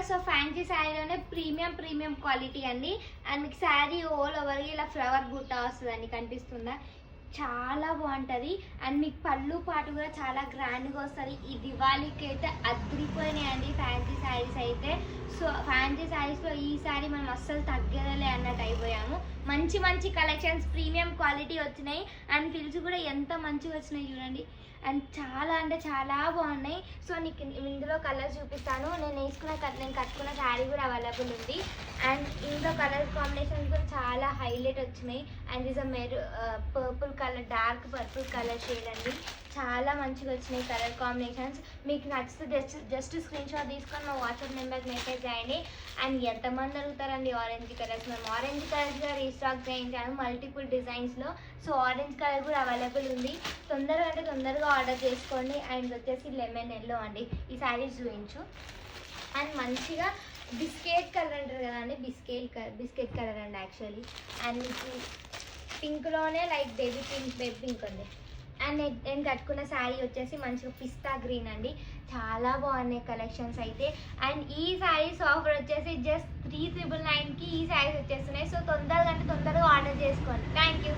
So fancy శారీలోనే premium quality అండి. And మీకు sari all over ఇలా ఫ్లవర్ బుట్ట వస్తుందండి, కనిపిస్తుందా? చాలా బాగుంటుంది. అండ్ మీకు పళ్ళు పాటు కూడా చాలా గ్రాండ్గా వస్తుంది. ఈ దివాళీకి అయితే అదిరిపోయినాయండి ఫ్యాన్సీ శారీస్ అయితే. సో ఫ్యాన్సీ శారీస్లో ఈ శారీ మనం అస్సలు తగ్గదలే అన్నట్టు అయిపోయాము. మంచి కలెక్షన్స్, ప్రీమియం క్వాలిటీ వచ్చినాయి. అండ్ ఫిల్స్ కూడా ఎంత మంచిగా వచ్చినాయి చూడండి. అండ్ చాలా అంటే చాలా బాగున్నాయి. సో నీకు ఇందులో కలర్ చూపిస్తాను. నేను కట్టుకున్న శారీ కూడా అవైలబుల్ ఉంది. అండ్ ఇందులో కలర్ కాంబినేషన్స్ కూడా చాలా హైలైట్ వచ్చినాయి. And is purple colour, dark purple colour shade అండి. చాలా మంచిగా వచ్చినాయి కలర్ కాంబినేషన్స్. మీకు నచ్చితే జస్ట్ స్క్రీన్ షాట్ తీసుకొని మా వాట్సాప్ నెంబర్కి మెసేజ్ చేయండి. అండ్ ఎంతమంది అడుగుతారండి ఆరెంజ్ కలర్స్? మేము ఆరెంజ్ కలర్స్గా రీస్టాక్ చేయించాను మల్టిపుల్ డిజైన్స్లో. సో ఆరెంజ్ కలర్ కూడా అవైలబుల్ ఉంది. తొందరగా ఆర్డర్ చేసుకోండి. అండ్ వచ్చేసి లెమన్ ఎల్లో అండి. ఈ శారీస్ చూపించు. అండ్ మంచిగా బిస్కెట్ కలర్ అంటారు కదా అండి, బిస్కెట్ కలర్ అండి యాక్చువల్లీ. అండ్ పింక్లోనే లైక్ బేబీ పింక్ ఉంది. అండ్ నేను కట్టుకున్న శారీ వచ్చేసి మంచిగా పిస్తా గ్రీన్ అండి. చాలా బాగున్నాయి కలెక్షన్స్ అయితే. అండ్ ఈ శారీస్ ఆఫర్ వచ్చేసి జస్ట్ 399కి ఈ శారీస్ వచ్చేస్తున్నాయి. సో తొందరగా ఆర్డర్ చేసుకోండి. Thank you.